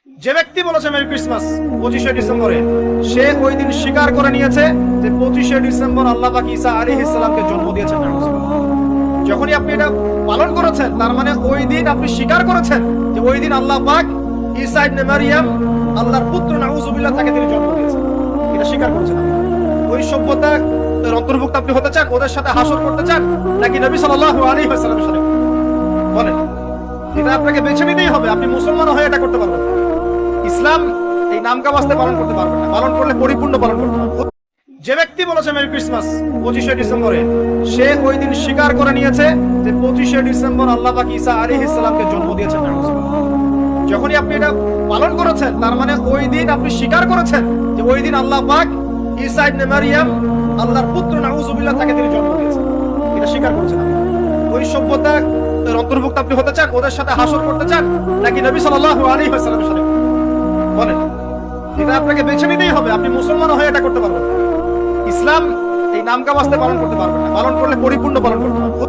যে ব্যক্তি বলেছে মেরি ক্রিসমাস 25শে ডিসেম্বরে, সে ওই দিন স্বীকার করে নিয়েছে যে 25শে ডিসেম্বর আল্লাহ পাক ঈসা আলাইহিস সালামকে জন্ম দিয়েছেন। যখনই আপনি এটা পালন করেছেন, তার মানে ওই দিন আপনি স্বীকার করেছেন যে ওই দিন আল্লাহ পাক ঈসা ইবনে মারইয়াম, আল্লাহর পুত্র নাউজুবিল্লাহ, তাকে তিনি জন্ম দিয়েছেন। এটা স্বীকার করেছেন। ওই সভ্যতা অন্তর্ভুক্ত আপনি হতে চান, ওদের সাথে হাসর করতে চান, নাকি নবী সাল্লাল্লাহু আলাইহি ওয়াসাল্লামের সাথে? বলেন, এটা আপনাকে বেছে নিতেই হবে। আপনি মুসলমান হয়ে এটা করতে পারবেন না। ইসলাম এই নামকা বাস্তে পালন করতে পারবেন না, পালন করলে পরিপূর্ণ পালন করতে হবে। যে ব্যক্তি বলেছে মেরি ক্রিসমাস 25শে ডিসেম্বরে, সে ওই দিন স্বীকার করে নিয়েছে যে 25শে ডিসেম্বর আল্লাহ পাক ঈসা আলাইহিস সালামকে জন্ম দিয়েছেন। যখনই আপনি এটা পালন করেছেন, তার মানে ওই দিন আপনি স্বীকার করেছেন যে ওই দিন আল্লাহ পাক ঈসা ইবনে মারইয়াম, আল্লাহর পুত্র নাউজুবিল্লাহ, তাকে তিনি জন্ম দিয়েছেন। এটা স্বীকার করেছেন। ওই সভ্যতা অন্তর্ভুক্ত আপনি হতে চান, ওদের সাথে হাসর করতে চান, নাকি নবী সাল্লাল্লাহু আলাইহি ওয়াসাল্লামের সাথে? বলেন, এটা আপনাকে বেছে নিতেই হবে। আপনি মুসলমান হয়ে এটা করতে পারবেন না। ইসলাম এই নামকা বাস্তে পালন করতে পারবেন না, পালন করলে পরিপূর্ণ পালন করতে হবে।